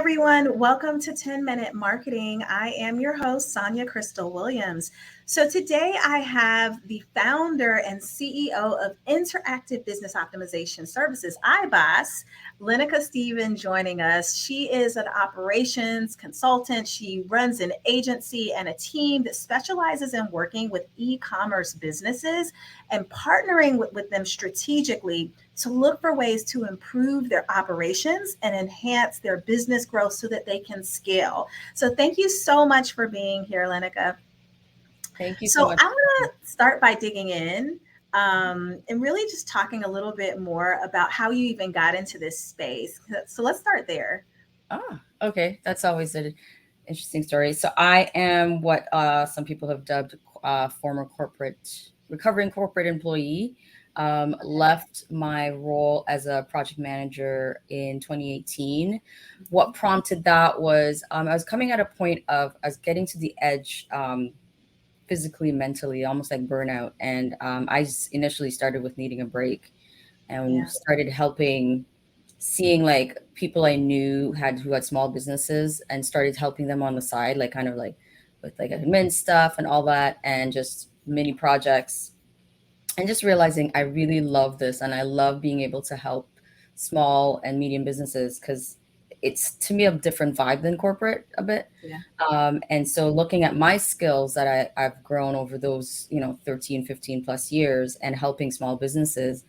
everyone. Welcome to 10 Minute Marketing. I am your host, Sonja Crystal Williams. So, today I have the founder and CEO of Interactive Business Optimization Services, IBOSS, Lenica Stephen, joining us. She is an operations consultant. She runs an agency and a team that specializes in working with e-commerce businesses and partnering with them strategically to look for ways to improve their operations and enhance their business growth so that they can scale. So thank you so much for being here, Lenica. Thank you so So much. I want to start by digging in and really just talking a little bit more about how you even got into this space. So let's start there. Okay. That's always an interesting story. So I am what some people have dubbed former recovering corporate employee. Left my role as a project manager in 2018. What prompted that was I was coming at a point of I was getting to the edge, physically, mentally, almost like burnout. And initially started with needing a break and Yeah. started helping, seeing like people I knew who had small businesses and started helping them on the side, like kind of like with like admin stuff and all that, and just mini projects, and just realizing I really love this and I love being able to help small and medium businesses because it's to me a different vibe than corporate a bit. Yeah. And so looking at my skills that I've grown over those 13, 15 plus years and helping small businesses,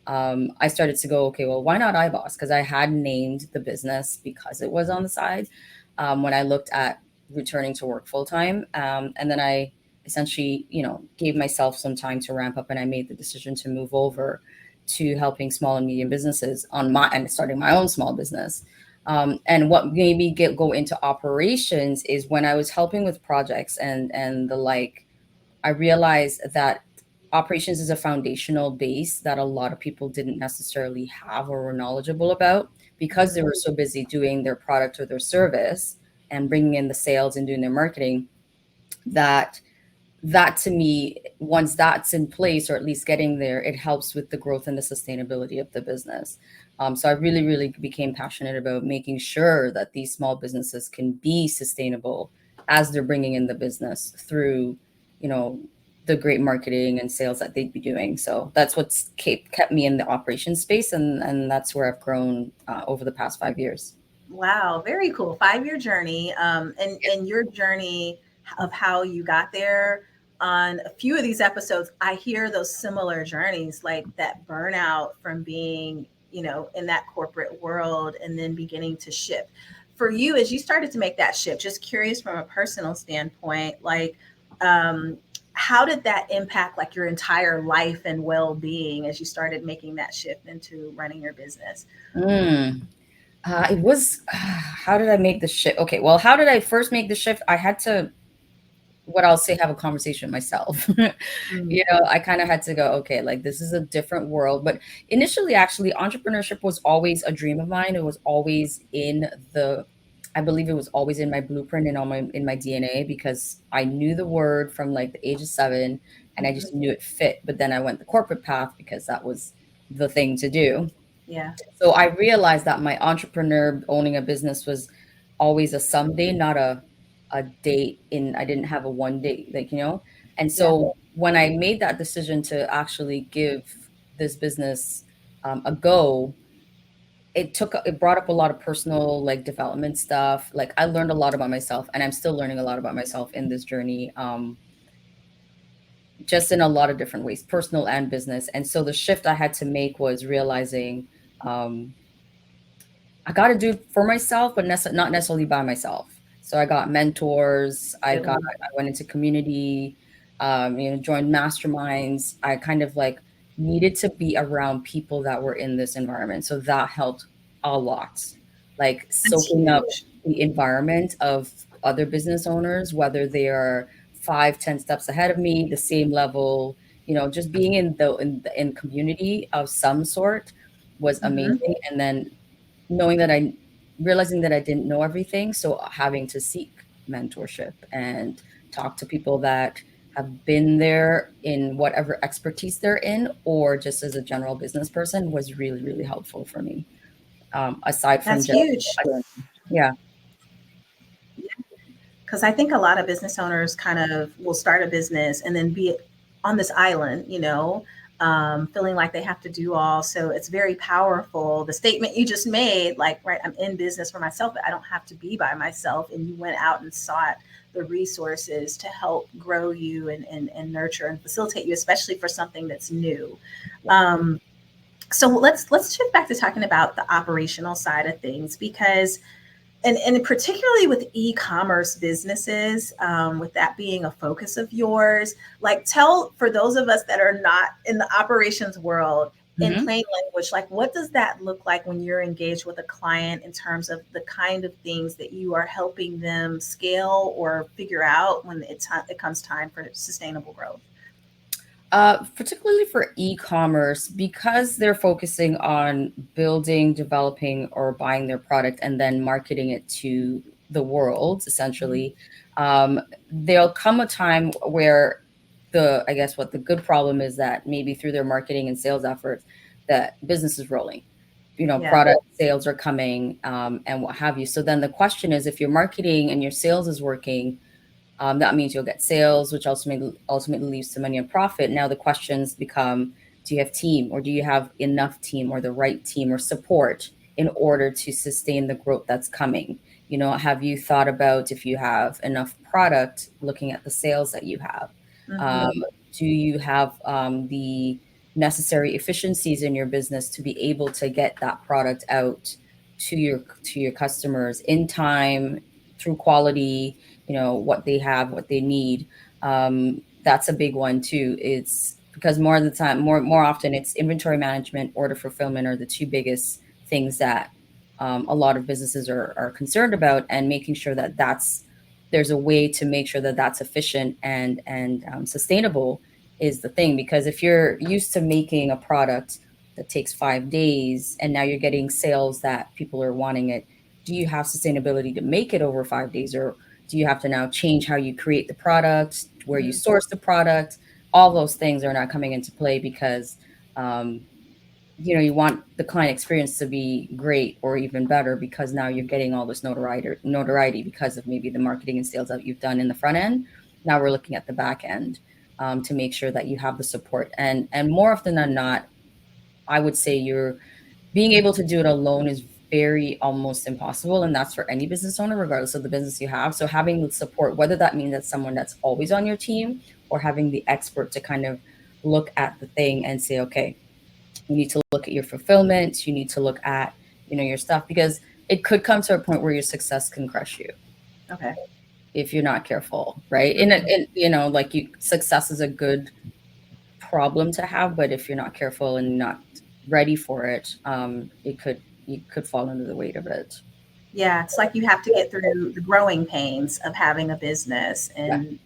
I started to go, okay, well, why not iBoss? Because I had named the business because it was on the side, when I looked at returning to work full time. And then I essentially, gave myself some time to ramp up, and I made the decision to move over to helping small and medium businesses and starting my own small business. And what made me go into operations is when I was helping with projects and the like, I realized that operations is a foundational base that a lot of people didn't necessarily have or were knowledgeable about because they were so busy doing their product or their service and bringing in the sales and doing their marketing, that to me, once that's in place, or at least getting there, it helps with the growth and the sustainability of the business. So I really, really became passionate about making sure that these small businesses can be sustainable as they're bringing in the business through, you know, the great marketing and sales that they'd be doing. So that's what's kept me in the operations space, and that's where I've grown over the past 5 years. Wow, very cool. 5 year journey. And your journey of how you got there. On a few of these episodes, I hear those similar journeys, like that burnout from being, in that corporate world and then beginning to shift. For you, as you started to make that shift, just curious from a personal standpoint, like, um, how did that impact like your entire life and well-being as you started making that shift into running your business? Mm. It was, how did I make the shift? Okay, well, how did I first make the shift? I had to, what I'll say, have a conversation with myself. Mm, I kind of had to go, okay, like this is a different world. But initially, actually, entrepreneurship was always a dream of mine. It was always I believe it was always in my blueprint and in my DNA because I knew the word from like the age of 7, and I just mhm. knew it fit. But then I went the corporate path because that was the thing to do. Yeah. So I realized that my entrepreneur owning a business was always a someday, not a date in. I didn't have a one day, And Yeah. so when I made that decision to actually give this business a go, it brought up a lot of personal like development stuff. Like I learned a lot about myself, and I'm still learning a lot about myself in this journey. Just in a lot of different ways, personal and business. And so the shift I had to make was realizing, um, I got to do it for myself, but not necessarily by myself. So I got mentors. Good I one. went into community, joined masterminds. I kind of like needed to be around people that were in this environment. So that helped a lot. Like That's soaking up huge. the environment of other business owners, whether they are 5, 10 steps ahead of me, the same level, just being in community of some sort was Hmm. amazing. And then knowing that realizing that I didn't know everything. So having to seek mentorship and talk to people that have been there in whatever expertise they're in, or just as a general business person was really, really helpful for me. Aside from That's just huge. learning. Yeah. Because I think a lot of business owners kind of will start a business and then be on this island, feeling like they have to do all. So it's very powerful. The statement you just made, like, right, I'm in business for myself, but I don't have to be by myself. And you went out and sought the resources to help grow you and nurture and facilitate you, especially for something that's new. Um, so let's shift back to talking about the operational side of things because and particularly with e-commerce businesses, with that being a focus of yours, like tell for those of us that are not in the operations world in Hmm. plain language, like what does that look like when you're engaged with a client in terms of the kind of things that you are helping them scale or figure out when it comes time for sustainable growth? Particularly for e-commerce, because they're focusing on building, developing, or buying their product and then marketing it to the world, Mhm. essentially. There'll come a time where I guess what the good problem is that maybe through their marketing and sales efforts, that business is rolling. Yeah. Product sales are coming, and what have you. So then the question is, if your marketing and your sales is working, that means you'll get sales, which ultimately leads to money and profit. Now the questions become: do you have team, or do you have enough team, or the right team, or support in order to sustain the growth that's coming? Have you thought about if you have enough product? Looking at the sales that you have, um, Hmm. do you have the necessary efficiencies in your business to be able to get that product out to your customers in time, through quality, what they have, what they need. That's a big one too. It's because more of the time, more often, it's inventory management, order fulfillment are the two biggest things that a lot of businesses are concerned about, and making sure that there's a way to make sure that that's efficient and sustainable is the thing. Because if you're used to making a product that takes 5 days and now you're getting sales that people are wanting it, do you have sustainability to make it over 5 days, or do you have to now change how you create the product, where you Hmm. source the product? All those things are not coming into play because um, you want the client experience to be great or even better, because now you're getting all this notoriety because of maybe the marketing and sales that you've done in the front end. Now we're looking at the back end, to make sure that you have the support, and more often than not, I would say you're being able to do it alone is very almost impossible, and that's for any business owner regardless of the business you have. So having the support, whether that means that someone that's always on your team, or having the expert to kind of look at the thing and say, okay, you need to look at your fulfillment, you need to look at your stuff, because it could come to a point where your success can crush you Okay. if you're not careful, right? Mhm. Like, success is a good problem to have, but if you're not careful and not ready for it, you could fall under the weight of it. Yeah, it's like you have to get through the growing pains of having a business Yeah, and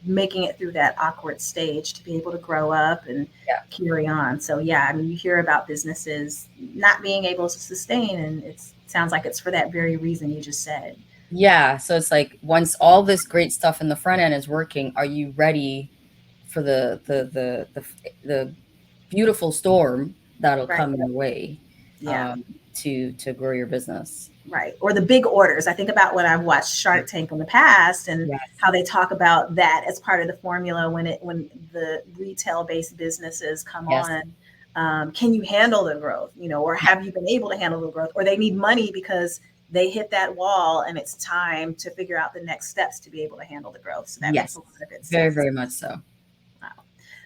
making it through that awkward stage to be able to grow up and yeah, carry on. So yeah, I mean, you hear about businesses not being able to sustain, and it sounds like it's for that very reason you just said. yeah. So it's like, once all this great stuff in the front end is working, are you ready for the beautiful storm that'll Right. come your way, Yeah. um, to grow your business? Right. Or the big orders. I think about when I've watched Shark Tank in the past and Yes, how they talk about that as part of the formula when the retail based businesses come yes, on. Can you handle the growth? Or yeah, have you been able to handle the growth? Or they need money because they hit that wall and it's time to figure out the next steps to be able to handle the growth. So that makes yes, a lot of good very, sense. very much so. Wow.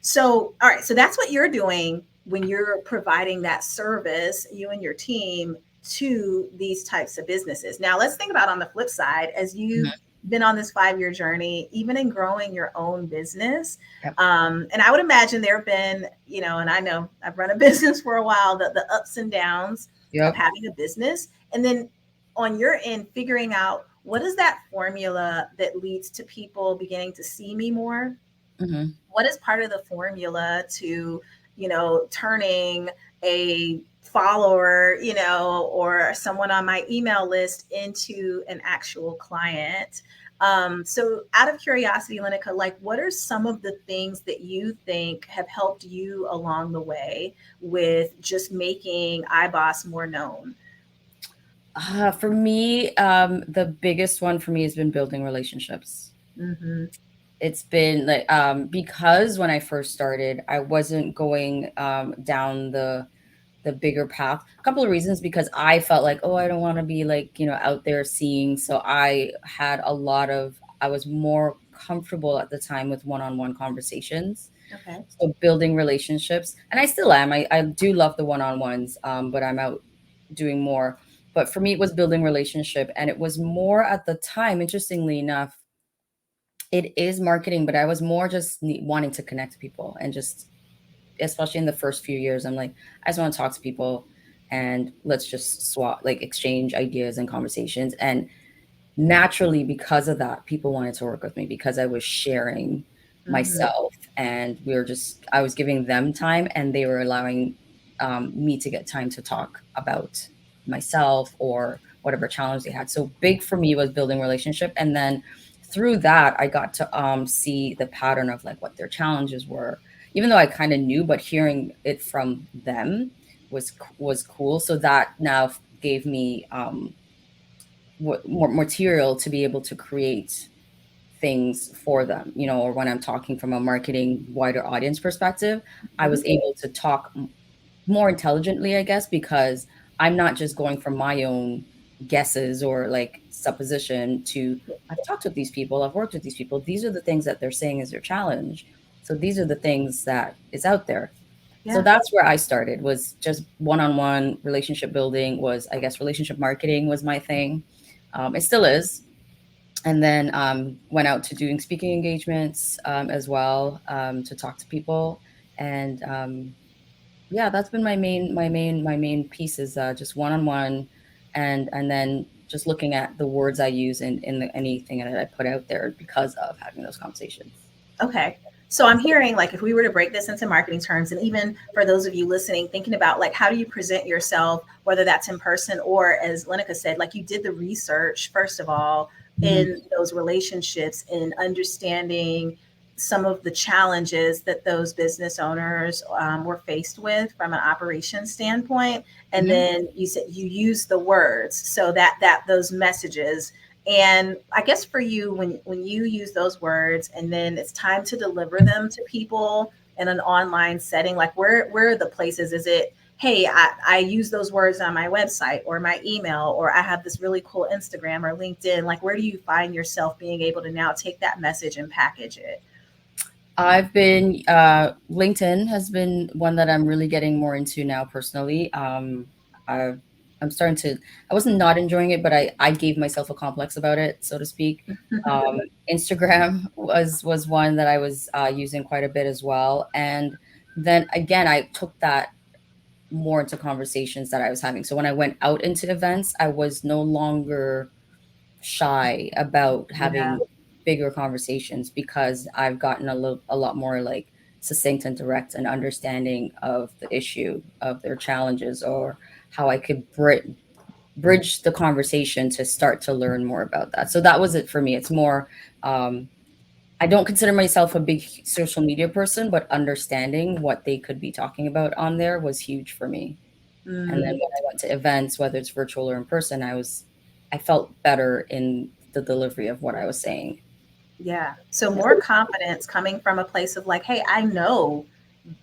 So, all right. So that's what you're doing when you're providing that service, you and your team, to these types of businesses. Now, let's think about on the flip side, as you've Mhm. been on this 5 year journey, even in growing your own business. Yep, And I would imagine there have been, and I know I've run a business for a while, the ups and downs of yep. having a business. And then on your end, figuring out what is that formula that leads to people beginning to see me more, Hmm. what is part of the formula to turning a follower or someone on my email list into an actual client. So out of curiosity, Lenica, like what are some of the things that you think have helped you along the way with just making IBOSS more known? For me, the biggest one for me has been building relationships. Mm-hmm. It's been like because when I first started, I wasn't going down the bigger path. A couple of reasons because I felt like, oh, I don't want to be like, out there seeing. So I was more comfortable at the time with one-on-one conversations. Okay. So building relationships, and I still am. I do love the one-on-ones, but I'm out doing more. But for me, it was building relationship, and it was more at the time, interestingly enough, it is marketing, but I was more just wanting to connect to people and just, especially in the first few years, I'm like, I just want to talk to people and let's just swap, like exchange ideas and conversations. And naturally, because of that, people wanted to work with me because I was sharing Mm-hmm. myself, and I was giving them time and they were allowing me to get time to talk about myself or whatever challenge they had. So big for me was building relationship. And then through that, I got to see the pattern of like what their challenges were, even though I kind of knew, but hearing it from them was cool. So that now gave me more material to be able to create things for them, or when I'm talking from a marketing wider audience perspective, I Mm-hmm. was able to talk more intelligently, I guess, because I'm not just going from my own guesses or like supposition to, I've talked with these people, I've worked with these people, these are the things that they're saying is their challenge. So these are the things that is out there. So Yeah. that's where I started, was just one-on-one relationship building. Was, I guess, relationship marketing was my thing. It still is. And then went out to doing speaking engagements as well, to talk to people. And yeah, that's been my main piece is just one-on-one, and then just looking at the words I use in anything that I put out there because of having those conversations. Okay. So I'm hearing like if we were to break this into marketing terms, and even for those of you listening, thinking about like how do you present yourself, whether that's in person or as Lenica said, like you did the research first of all Mhm. in those relationships in understanding some of the challenges that those business owners were faced with from an operations standpoint, and Mhm. then you said you use the words so that those messages. And I guess for you, when you use those words and then it's time to deliver them to people in an online setting, like where are the places? Is it, hey, I use those words on my website or my email, or I have this really cool Instagram or LinkedIn? Like where do you find yourself being able to now take that message and package it? I've been LinkedIn has been one that I'm really getting more into now personally. I've, I'm starting to. I wasn't not enjoying it, but I gave myself a complex about it, so to speak. Instagram was one that I was using quite a bit as well, and then again I took that more into conversations that I was having. So when I went out into events, I was no longer shy about Yeah. having bigger conversations because I've gotten a lot more like succinct and direct and understanding of the issue of their challenges, or how I could bridge the conversation to start to learn more about that. So that was it for me. It's more I don't consider myself a big social media person, but understanding what they could be talking about on there was huge for me. And then Mm. when I went to events, whether it's virtual or in person, I felt better in the delivery of what I was saying. Yeah. So more confidence coming from a place of like, hey, I know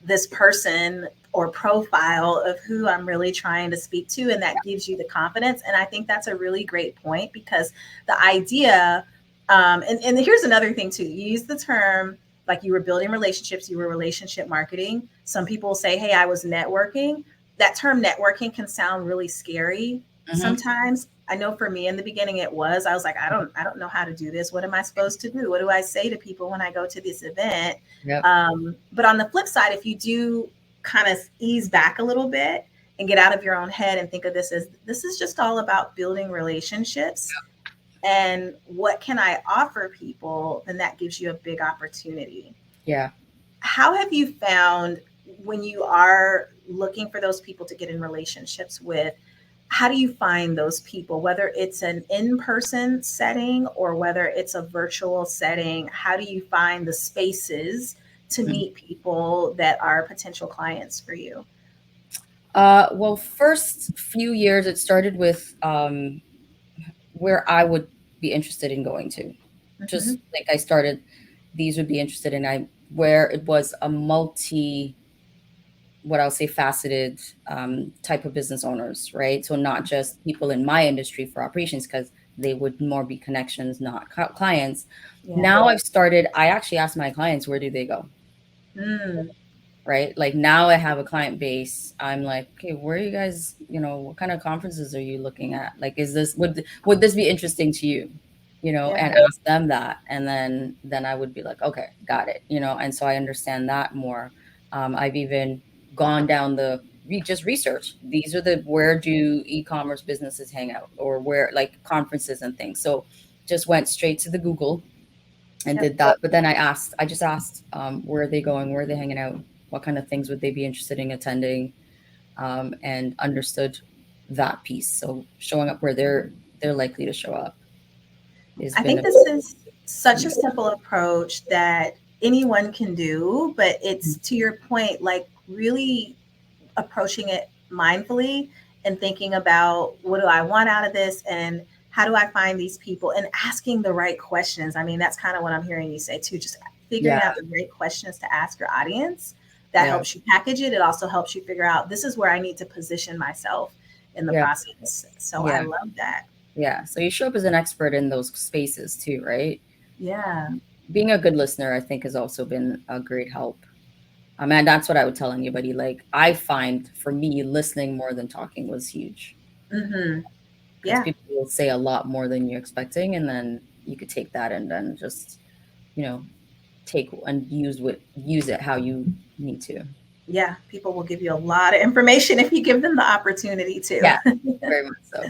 this person or profile of who I'm really trying to speak to. And that gives you the confidence. And I think that's a really great point because the idea, and here's another thing too, you use the term like you were building relationships, you were relationship marketing. Some people say, hey, I was networking. That term networking can sound really scary Hmm. sometimes. I know for me in the beginning it was. I was like, I don't know how to do this. What am I supposed to do? What do I say to people when I go to this event? Yep. But on the flip side, if you do kind of ease back a little bit and get out of your own head and think of this as this is just all about building relationships and what can I offer people, then that gives you a big opportunity. Yeah. How have you found when you are looking for those people to get in relationships with, how do you find those people, whether it's an in-person setting or whether it's a virtual setting? How do you find the spaces to Mhm. meet people that are potential clients for you? Well, first few years, it started with where I would be interested in going to. Hmm. Just like I started, these would be interested in I where it was a multi, what I'll say, faceted type of business owners, right? So not just people in my industry for operations, because they would more be connections, not clients. Yeah. Now I've started. I actually ask my clients, where do they go? Mm. Right? Like now I have a client base. I'm like, okay, where are you guys, what kind of conferences are you looking at? Like, is this would this be interesting to you? Yeah. And ask them that. And then I would be like, okay, got it. And so I understand that more. I've even gone down the just research. These are the where do e-commerce businesses hang out, or where, like, conferences and things. So just went straight to the Google and Yep. did that. But then I just asked, where are they going? Where are they hanging out? What kind of things would they be interested in attending? And understood that piece. So showing up where they're likely to show up has I been think a this is such a simple approach that anyone can do, but it's to your point, like really approaching it mindfully and thinking about what do I want out of this and how do I find these people and asking the right questions. I mean, that's kind of what I'm hearing you say too, just yeah, figuring out the right questions to ask your audience. That yeah, helps you package it. It also helps you figure out this is where I need to position myself in the yeah, process. So I yeah, love that. yeah. So you show up as an expert in those spaces too, right? Yeah. Being a good listener, I think, has also been a great help. And that's what I would tell anybody. Like, I find for me, listening more than talking was huge, Mm-hmm. because Yeah. people will say a lot more than you're expecting, and then you could take that and then just, you know, take and use it how you need to. Yeah. People will give you a lot of information if you give them the opportunity to. Yeah, very much so.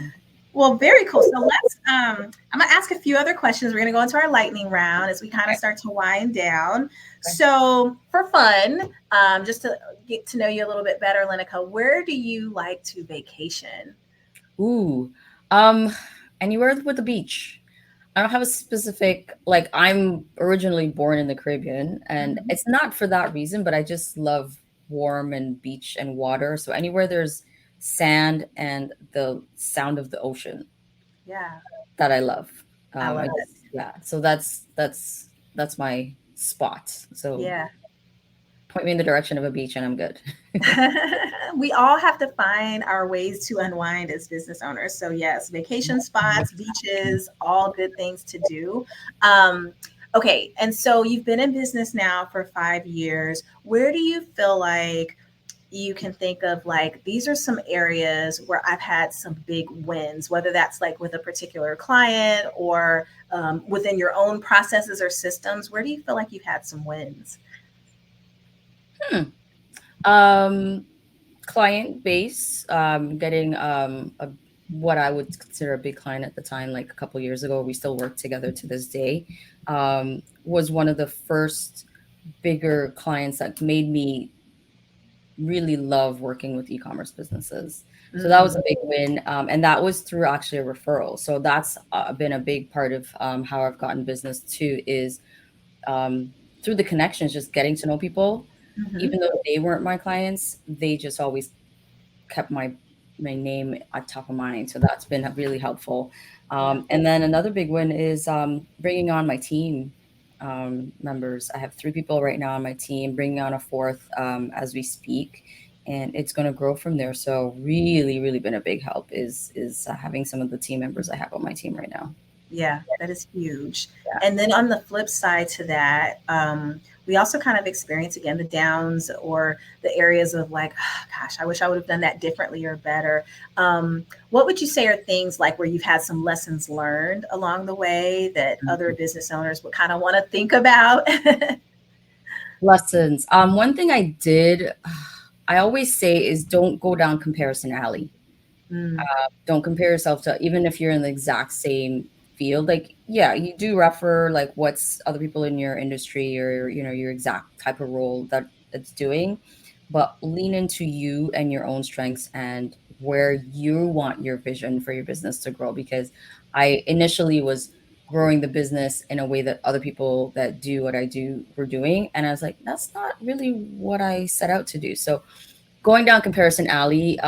Well, very cool. So I'm gonna ask a few other questions. We're gonna go into our lightning round as we kind of Okay, start to wind down. okay. So for fun, just to get to know you a little bit better, Lenica, where do you like to vacation? Ooh, um, anywhere with the beach. I don't have a specific, like, I'm originally born in the Caribbean, and Mhm. it's not for that reason, but I just love warm and beach and water. So anywhere there's sand and the sound of the ocean, Yeah, that I love. I love I it. just, yeah. So that's my spot. So Yeah. point me in the direction of a beach and I'm good. We all have to find our ways to unwind as business owners. So, yes, vacation spots, beaches, all good things to do. Um, okay. And so you've been in business now for 5 years. Where do you feel like you can think of, like, these are some areas where I've had some big wins, whether that's like with a particular client or within your own processes or systems? Where do you feel like you've had some wins? Hmm. Um, Client base, getting what I would consider a big client at the time, like a couple years ago. We still work together to this day. Was one of the first bigger clients that made me really love working with e-commerce businesses. So that was Mm, a big win, and that was through actually a referral. So that's been a big part of how I've gotten business too, is through the connections, just getting to know people. mhm. Even though they weren't my clients, they just always kept my name at top of mind. So that's been really helpful. Yeah. And then another big one is bringing on my team members. I have 3 people right now on my team, bringing on a fourth as we speak, and it's going to grow from there. So really, really been a big help is having some of the team members I have on my team right now. Yeah, that is huge. Yeah. And then on the flip side to that, we also kind of experience again the downs or the areas of like, "Ah, gosh, I wish I would have done that differently or better." What would you say are things like where you've had some lessons learned along the way that other business owners would kind of want to think about? Lessons. One thing I did, I always say, is don't go down comparison alley. Mm, Don't compare yourself to, even if you're in the exact same field. Like, yeah, you do refer like what's other people in your industry, or your exact type of role that it's doing, but lean into you and your own strengths and where you want your vision for your business to grow. Because I initially was growing the business in a way that other people that do what I do were doing, and I was like, that's not really what I set out to do. So going down comparison alley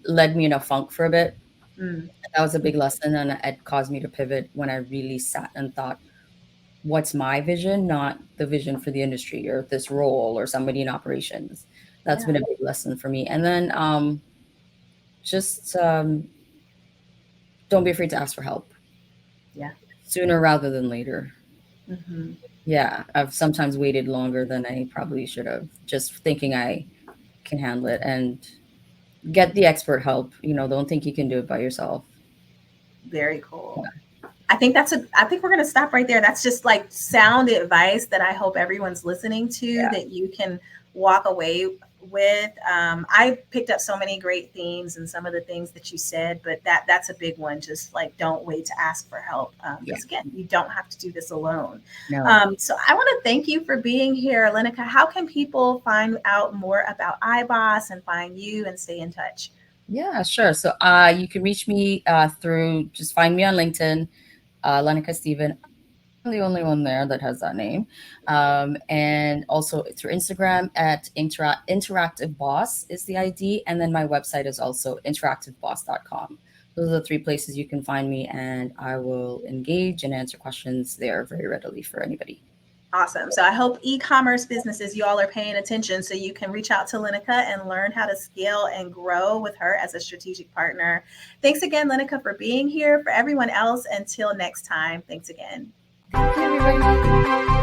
led me in a funk for a bit. Mm, That was a big lesson, and it caused me to pivot when I really sat and thought, what's my vision, not the vision for the industry or this role or somebody in operations. That's yeah, been a big lesson for me. And then just don't be afraid to ask for help yeah. sooner rather than later. Hmm. Yeah, I've sometimes waited longer than I probably should have, just thinking I can handle it, and get the expert help. Don't think you can do it by yourself. Very cool. I think we're going to stop right there. That's just like sound advice that I hope everyone's listening to, Yeah. that you can walk away with. I picked up so many great themes and some of the things that you said, but that's a big one. Just like, don't wait to ask for help. Yeah. Because again, you don't have to do this alone. No. So I want to thank you for being here, Lenica. How can people find out more about IBOSS and find you and stay in touch? Yeah, sure. So you can reach me through, just find me on LinkedIn, Lenica Stephen. I'm the only one there that has that name. And also through Instagram at Interactive Boss is the ID. And then my website is also interactiveboss.com. Those are the three places you can find me, and I will engage and answer questions there very readily for anybody. Awesome. So I hope e-commerce businesses, you all are paying attention so you can reach out to Lenica and learn how to scale and grow with her as a strategic partner. Thanks again, Lenica, for being here. For everyone else, until next time, thanks again. Thank you, everybody.